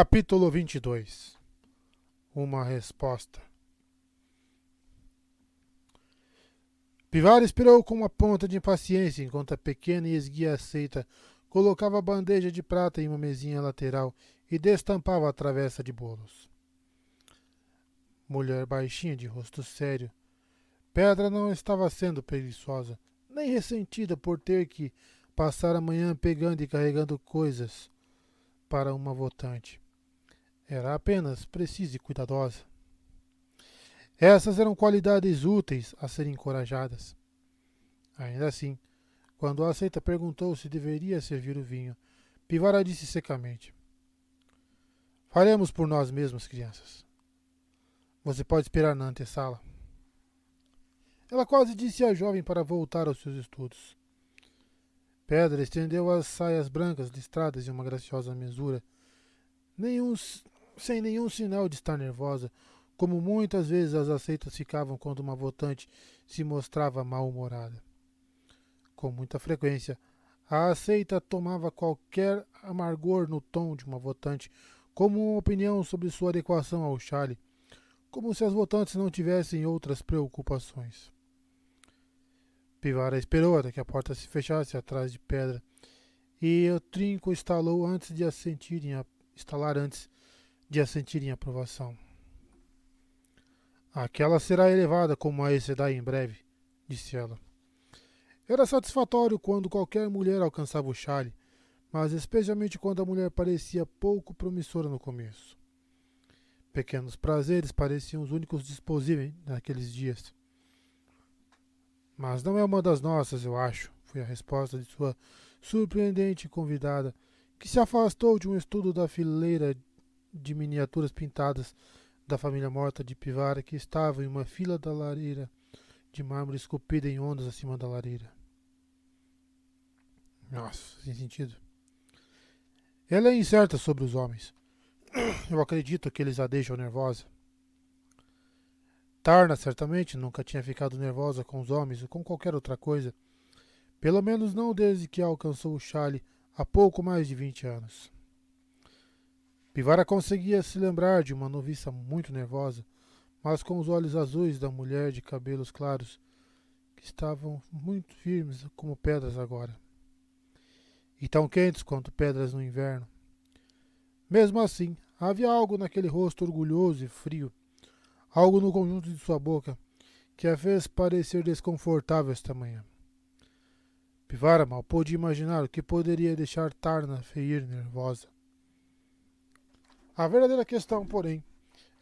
Capítulo 22. Uma resposta. Pivar esperou com uma ponta de impaciência enquanto a pequena e esguia aceita colocava a bandeja de prata em uma mesinha lateral e destampava a travessa de bolos. Mulher baixinha de rosto sério, Pedra não estava sendo preguiçosa, nem ressentida por ter que passar a manhã pegando e carregando coisas para uma votante. Era apenas precisa e cuidadosa. Essas eram qualidades úteis a serem encorajadas. Ainda assim, quando a aceita perguntou se deveria servir o vinho, Pivara disse secamente: Faremos por nós mesmos, crianças. Você pode esperar na antessala. Ela quase disse à jovem para voltar aos seus estudos. Pedra estendeu as saias brancas listradas em uma graciosa mesura, sem nenhum sinal de estar nervosa, como muitas vezes as aceitas ficavam quando uma votante se mostrava mal-humorada. Com muita frequência, a aceita tomava qualquer amargor no tom de uma votante como uma opinião sobre sua adequação ao chale, como se as votantes não tivessem outras preocupações. Pivara esperou até que a porta se fechasse atrás de Pedra e o trinco estalar antes de assentirem aprovação. Aquela será elevada como a Aes Sedai em breve, disse ela. Era satisfatório quando qualquer mulher alcançava o chale, mas especialmente quando a mulher parecia pouco promissora no começo. Pequenos prazeres pareciam os únicos disponíveis naqueles dias. Mas não é uma das nossas, eu acho, foi a resposta de sua surpreendente convidada, que se afastou de um estudo da fileira de miniaturas pintadas da família morta de Pivara que estava em uma fila da lareira de mármore esculpida em ondas acima da lareira. Nossa, sem sentido. Ela é incerta sobre os homens. Eu acredito que eles a deixam nervosa. Tarna certamente nunca tinha ficado nervosa com os homens ou com qualquer outra coisa. Pelo menos não desde que alcançou o chale há pouco mais de 20 anos. Pivara conseguia se lembrar de uma noviça muito nervosa, mas com os olhos azuis da mulher de cabelos claros, que estavam muito firmes como pedras agora. E tão quentes quanto pedras no inverno. Mesmo assim, havia algo naquele rosto orgulhoso e frio, algo no conjunto de sua boca, que a fez parecer desconfortável esta manhã. Pivara mal pôde imaginar o que poderia deixar Tarna feir nervosa. A verdadeira questão, porém,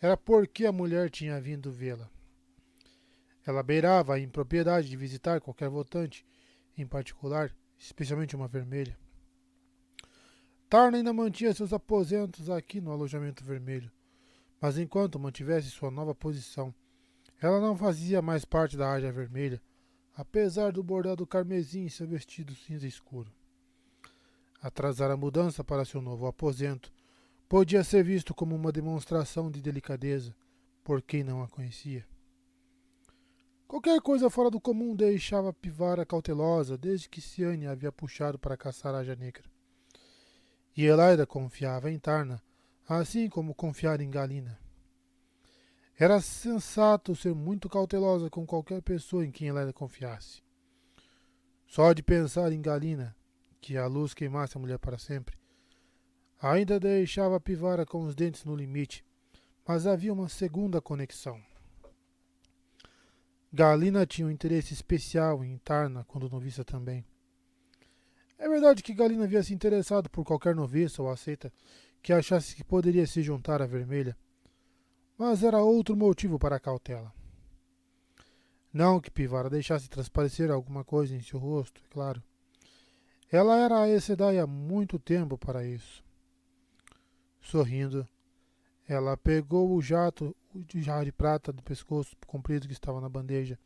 era por que a mulher tinha vindo vê-la. Ela beirava a impropriedade de visitar qualquer votante, em particular, especialmente uma vermelha. Tarna ainda mantinha seus aposentos aqui no alojamento vermelho, mas enquanto mantivesse sua nova posição, ela não fazia mais parte da área vermelha, apesar do bordado carmesim em seu vestido cinza escuro. Atrasar a mudança para seu novo aposento podia ser visto como uma demonstração de delicadeza por quem não a conhecia. Qualquer coisa fora do comum deixava Pivara cautelosa desde que Ciane a havia puxado para caçar a Ágia Negra. E Elaida confiava em Tarna, assim como confiara em Galina. Era sensato ser muito cautelosa com qualquer pessoa em quem Elaida confiasse. Só de pensar em Galina, que a luz queimasse a mulher para sempre, ainda deixava Pivara com os dentes no limite, mas havia uma segunda conexão. Galina tinha um interesse especial em Tarna quando noviça também. É verdade que Galina havia se interessado por qualquer noviça ou aceita que achasse que poderia se juntar à vermelha, mas era outro motivo para a cautela. Não que Pivara deixasse transparecer alguma coisa em seu rosto, é claro. Ela era a Aes Sedai há muito tempo para isso. Sorrindo, ela pegou o jarro de prata do pescoço comprido que estava na bandeja,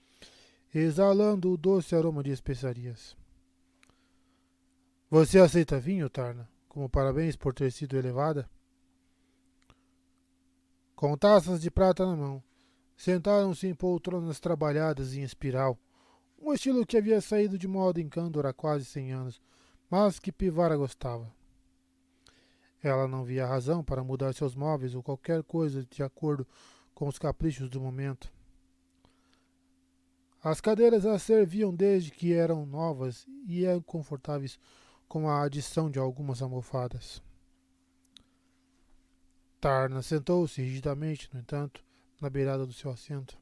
exalando o doce aroma de especiarias. Você aceita vinho, Tarna, como parabéns por ter sido elevada? Com taças de prata na mão, sentaram-se em poltronas trabalhadas em espiral, um estilo que havia saído de moda em Kandor há quase 100 anos, mas que Pivara gostava. Ela não via razão para mudar seus móveis ou qualquer coisa de acordo com os caprichos do momento. As cadeiras as serviam desde que eram novas e eram confortáveis com a adição de algumas almofadas. Tarna sentou-se rigidamente, no entanto, na beirada do seu assento.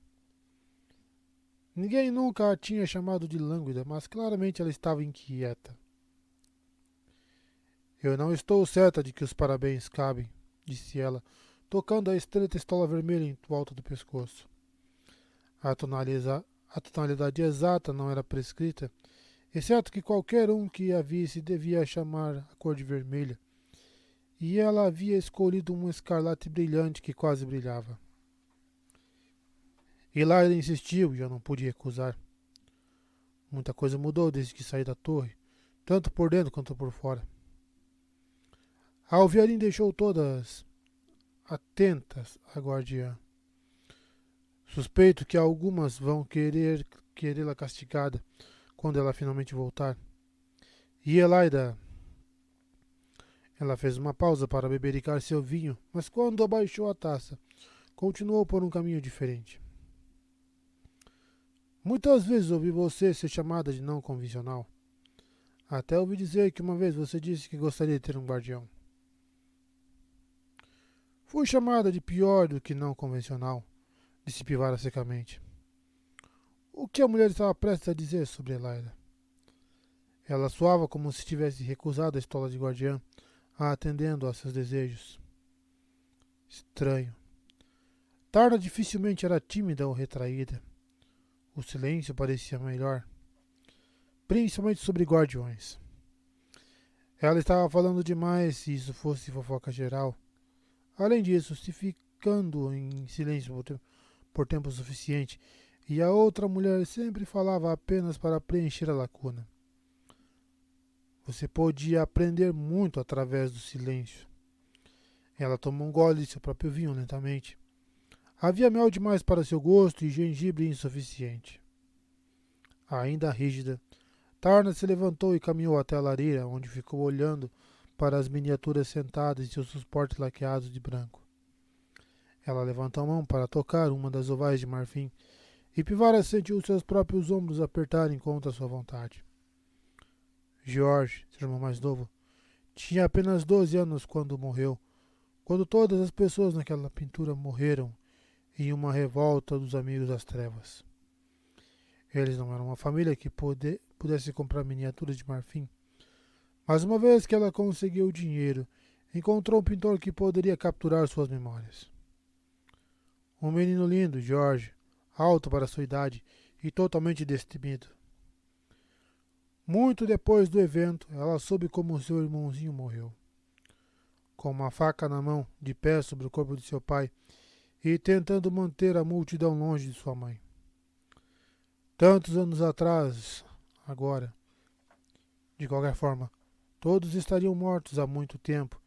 Ninguém nunca a tinha chamado de lânguida, mas claramente ela estava inquieta. Eu não estou certa de que os parabéns cabem, disse ela, tocando a estreita estola vermelha em volta do pescoço. A tonalidade exata não era prescrita, exceto que qualquer um que a visse devia chamar a cor de vermelha, e ela havia escolhido um escarlate brilhante que quase brilhava. Hilaire insistiu e eu não pude recusar. Muita coisa mudou desde que saí da torre, tanto por dentro quanto por fora. A Alviarim deixou todas atentas à guardiã. Suspeito que algumas vão querê-la castigada quando ela finalmente voltar. E Elaida... Ela fez uma pausa para bebericar seu vinho, mas quando abaixou a taça, continuou por um caminho diferente. Muitas vezes ouvi você ser chamada de não convencional. Até ouvi dizer que uma vez você disse que gostaria de ter um guardião. Fui chamada de pior do que não convencional, disse Pivara secamente. O que a mulher estava prestes a dizer sobre Elaida? Ela soava como se tivesse recusado a estola de guardiã, atendendo a seus desejos. Estranho. Tarna dificilmente era tímida ou retraída. O silêncio parecia melhor, principalmente sobre guardiões. Ela estava falando demais se isso fosse fofoca geral. Além disso, se ficando em silêncio por tempo suficiente, e a outra mulher sempre falava apenas para preencher a lacuna. Você podia aprender muito através do silêncio. Ela tomou um gole de seu próprio vinho lentamente. Havia mel demais para seu gosto e gengibre insuficiente. Ainda rígida, Tarna se levantou e caminhou até a lareira, onde ficou olhando para as miniaturas sentadas em seus suportes laqueados de branco. Ela levantou a mão para tocar uma das ovais de marfim, e Pivara sentiu seus próprios ombros apertarem contra sua vontade. George, seu irmão mais novo, tinha apenas 12 anos quando morreu, quando todas as pessoas naquela pintura morreram em uma revolta dos amigos das trevas. Eles não eram uma família que pudesse comprar miniaturas de marfim, mas uma vez que ela conseguiu dinheiro, encontrou um pintor que poderia capturar suas memórias. Um menino lindo, George, alto para sua idade e totalmente destemido. Muito depois do evento, ela soube como seu irmãozinho morreu. Com uma faca na mão, de pé sobre o corpo de seu pai, e tentando manter a multidão longe de sua mãe. Tantos anos atrás, agora. De qualquer forma, todos estariam mortos há muito tempo,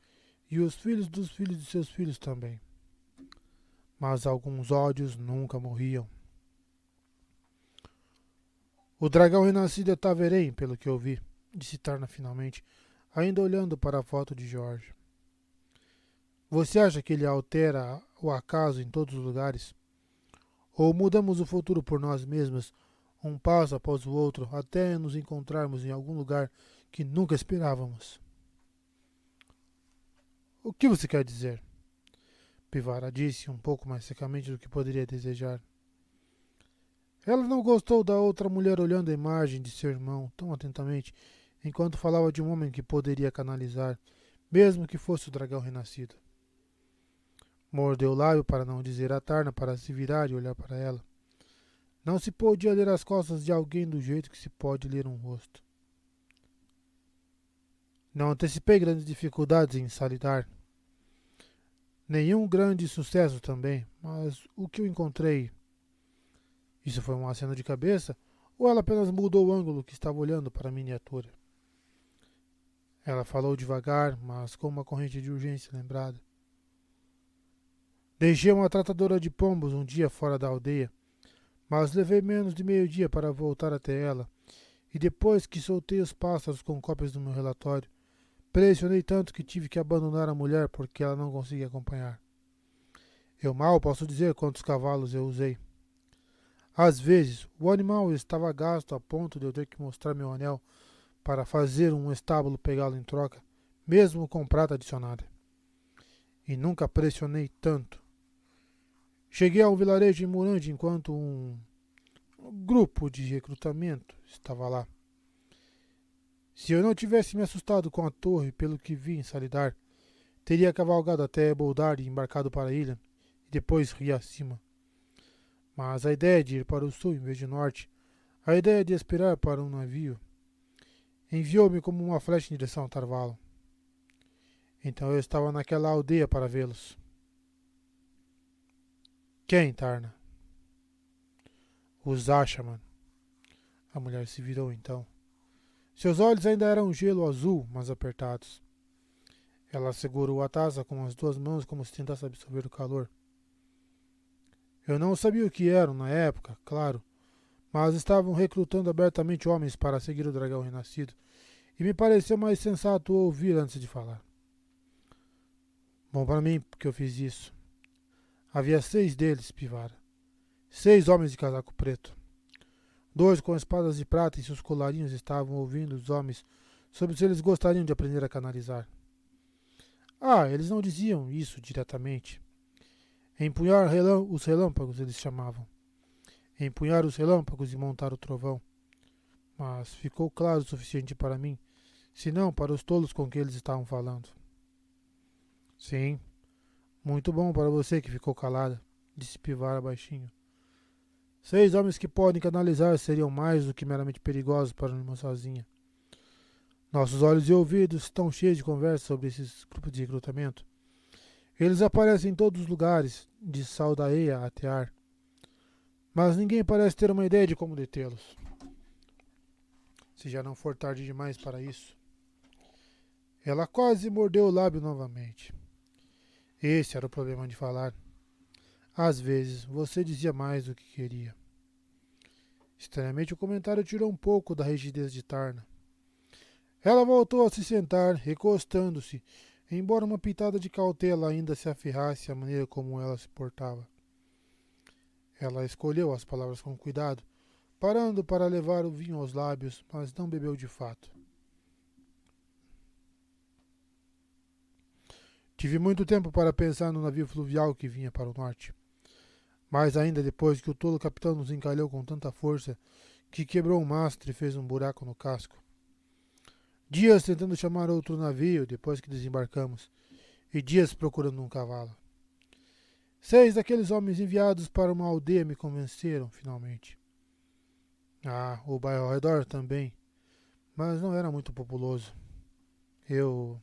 e os filhos dos filhos de seus filhos também. Mas alguns ódios nunca morriam. O dragão renascido é Taverém, pelo que eu vi, disse Tarna finalmente, ainda olhando para a foto de George. Você acha que ele altera o acaso em todos os lugares? Ou mudamos o futuro por nós mesmos, um passo após o outro, até nos encontrarmos em algum lugar que nunca esperávamos? O que você quer dizer? Pivara disse, um pouco mais secamente do que poderia desejar. Ela não gostou da outra mulher olhando a imagem de seu irmão tão atentamente, enquanto falava de um homem que poderia canalizar, mesmo que fosse o dragão renascido. Mordeu o lábio para não dizer a Tarna para se virar e olhar para ela. Não se podia ler as costas de alguém do jeito que se pode ler um rosto. Não antecipei grandes dificuldades em salidar. Nenhum grande sucesso também, mas o que eu encontrei... Isso foi um aceno de cabeça, ou ela apenas mudou o ângulo que estava olhando para a miniatura? Ela falou devagar, mas com uma corrente de urgência lembrada. Deixei uma tratadora de pombos um dia fora da aldeia, mas levei menos de meio-dia para voltar até ela, e depois que soltei os pássaros com cópias do meu relatório, Pressionei tanto que tive que abandonar a mulher porque ela não conseguia acompanhar. Eu mal posso dizer quantos cavalos eu usei. Às vezes, o animal estava gasto a ponto de eu ter que mostrar meu anel para fazer um estábulo pegá-lo em troca, mesmo com prata adicionada. E nunca pressionei tanto. Cheguei ao vilarejo em Murande enquanto um grupo de recrutamento estava lá. Se eu não tivesse me assustado com a torre pelo que vi em Salidar, teria cavalgado até Boldar e embarcado para a ilha, e depois ria acima. Mas a ideia de ir para o sul em vez de norte, a ideia de esperar para um navio, enviou-me como uma flecha em direção ao Tarvalo. Então eu estava naquela aldeia para vê-los. Quem, Tarna? Os Ashaman. A mulher se virou então. Seus olhos ainda eram gelo azul, mas apertados. Ela segurou a taça com as duas mãos como se tentasse absorver o calor. Eu não sabia o que eram na época, claro, mas estavam recrutando abertamente homens para seguir o dragão renascido, e me pareceu mais sensato ouvir antes de falar. Bom para mim, porque eu fiz isso. Havia 6 deles, Pivara. 6 homens de casaco preto. 2 com espadas de prata e seus colarinhos estavam ouvindo os homens sobre se eles gostariam de aprender a canalizar. Ah, eles não diziam isso diretamente. Empunhar os relâmpagos, eles chamavam. Empunhar os relâmpagos e montar o trovão. Mas ficou claro o suficiente para mim, se não para os tolos com que eles estavam falando. Sim, muito bom para você que ficou calada, disse Pivara baixinho. 6 homens que podem canalizar seriam mais do que meramente perigosos para uma sozinha. Nossos olhos e ouvidos estão cheios de conversas sobre esses grupos de recrutamento. Eles aparecem em todos os lugares, de Saldaeia até Ar. Mas ninguém parece ter uma ideia de como detê-los. Se já não for tarde demais para isso. Ela quase mordeu o lábio novamente. Esse era o problema de falar. Às vezes, você dizia mais do que queria. Estranhamente, o comentário tirou um pouco da rigidez de Tarna. Ela voltou a se sentar, recostando-se, embora uma pitada de cautela ainda se aferrasse à maneira como ela se portava. Ela escolheu as palavras com cuidado, parando para levar o vinho aos lábios, mas não bebeu de fato. Tive muito tempo para pensar no navio fluvial que vinha para o norte. Mais ainda depois que o tolo capitão nos encalhou com tanta força que quebrou o mastro e fez um buraco no casco. Dias tentando chamar outro navio depois que desembarcamos, e dias procurando um cavalo. 6 daqueles homens enviados para uma aldeia me convenceram, finalmente. Ah, o bairro ao redor também, mas não era muito populoso. Eu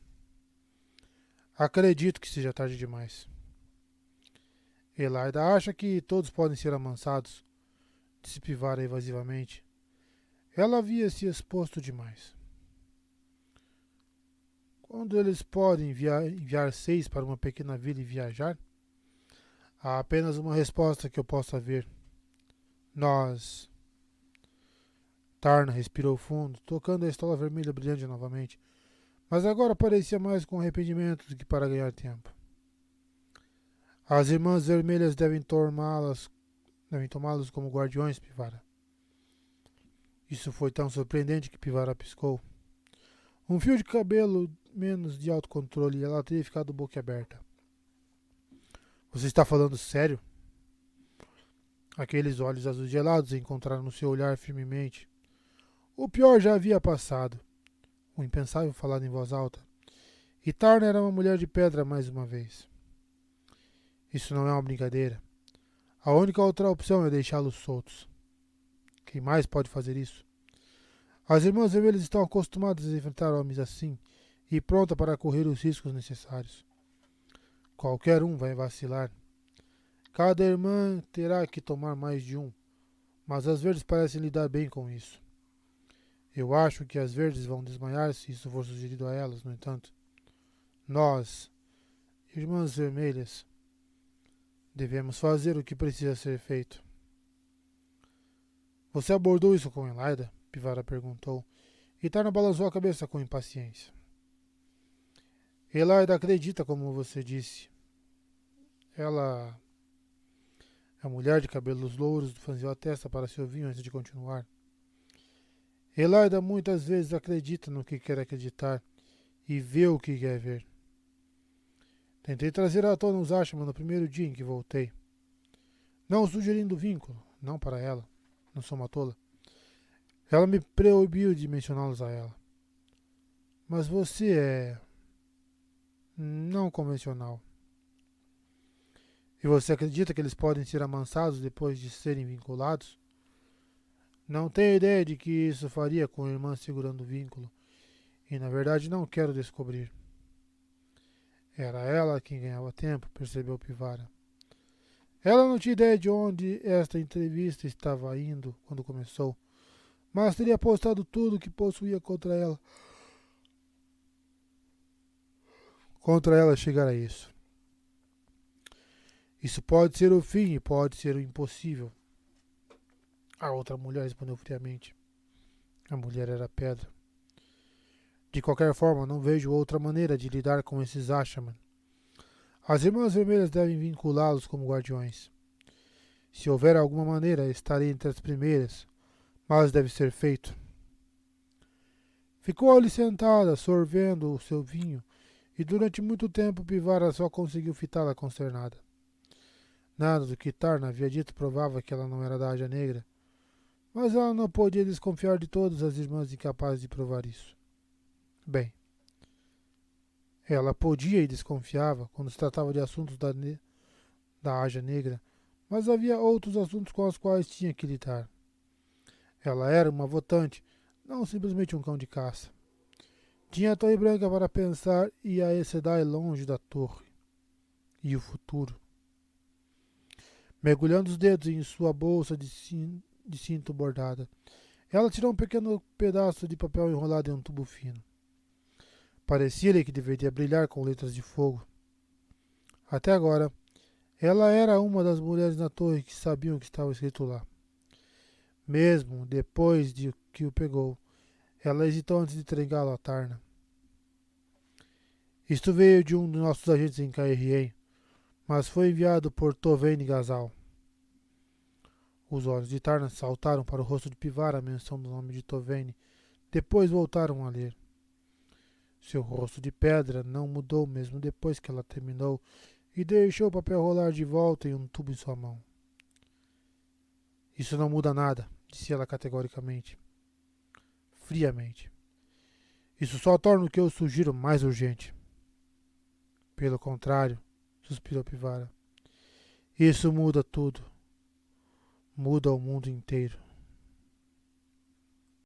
acredito que seja tarde demais. Elaida acha que todos podem ser amansados, disse Pivara evasivamente. Ela havia se exposto demais. Quando eles podem enviar 6 para uma pequena vila e viajar? Há apenas uma resposta que eu possa ver. Nós. Tarna respirou fundo, tocando a estola vermelha brilhante novamente, mas agora parecia mais com arrependimento do que para ganhar tempo. As irmãs vermelhas devem tomá-los como guardiões, Pivara. Isso foi tão surpreendente que Pivara piscou. Um fio de cabelo menos de autocontrole e ela teria ficado boquiaberta. Você está falando sério? Aqueles olhos azuis gelados encontraram no seu olhar firmemente. O pior já havia passado. O impensável falado em voz alta. E Tarna era uma mulher de pedra mais uma vez. Isso não é uma brincadeira. A única outra opção é deixá-los soltos. Quem mais pode fazer isso? As irmãs vermelhas estão acostumadas a enfrentar homens assim e prontas para correr os riscos necessários. Qualquer um vai vacilar. Cada irmã terá que tomar mais de um, mas as verdes parecem lidar bem com isso. Eu acho que as verdes vão desmaiar se isso for sugerido a elas, no entanto. Nós, irmãs vermelhas, devemos fazer o que precisa ser feito. Você abordou isso com Elaida? Pivara perguntou, e Tarna balançou a cabeça com impaciência. Elaida acredita, como você disse. Ela, a mulher de cabelos louros, franziu a testa para se ouvir antes de continuar. Elaida muitas vezes acredita no que quer acreditar e vê o que quer ver. Tentei trazer à tona os Ashman no primeiro dia em que voltei. Não sugerindo vínculo, não para ela. Não sou uma tola. Ela me proibiu de mencioná-los a ela. Mas você é não convencional. E você acredita que eles podem ser amansados depois de serem vinculados? Não tenho ideia de que isso faria com a irmã segurando o vínculo. E na verdade não quero descobrir. Era ela quem ganhava tempo, percebeu Pivara. Ela não tinha ideia de onde esta entrevista estava indo quando começou, mas teria apostado tudo que possuía contra ela chegar a isso. Isso pode ser o fim e pode ser o impossível. A outra mulher respondeu friamente. A mulher era pedra. De qualquer forma, não vejo outra maneira de lidar com esses Ashman. As Irmãs Vermelhas devem vinculá-los como guardiões. Se houver alguma maneira, estarei entre as primeiras, mas deve ser feito. Ficou ali sentada, sorvendo o seu vinho, e durante muito tempo Pivara só conseguiu fitá-la consternada. Nada do que Tarna havia dito provava que ela não era da Ágia Negra, mas ela não podia desconfiar de todas as irmãs incapazes de provar isso. Bem, ela podia e desconfiava quando se tratava de assuntos da Ágia Negra, mas havia outros assuntos com os quais tinha que lidar. Ela era uma votante, não simplesmente um cão de caça. Tinha a Torre Branca para pensar e a Sedai longe da torre. E o futuro. Mergulhando os dedos em sua bolsa de cinto bordada, ela tirou um pequeno pedaço de papel enrolado em um tubo fino. Parecia-lhe que deveria brilhar com letras de fogo. Até agora, ela era uma das mulheres na torre que sabiam o que estava escrito lá. Mesmo depois de que o pegou, ela hesitou antes de entregá-lo a Tarna. Isto veio de um de nossos agentes em Caerrien, mas foi enviado por Tovene Gazal. Os olhos de Tarna saltaram para o rosto de Pivara à menção do nome de Tovene. Depois voltaram a ler. Seu rosto de pedra não mudou mesmo depois que ela terminou e deixou o papel rolar de volta em um tubo em sua mão. Isso não muda nada, disse ela categoricamente. Friamente. Isso só torna o que eu sugiro mais urgente. Pelo contrário, suspirou Pivara. Isso muda tudo. Muda o mundo inteiro.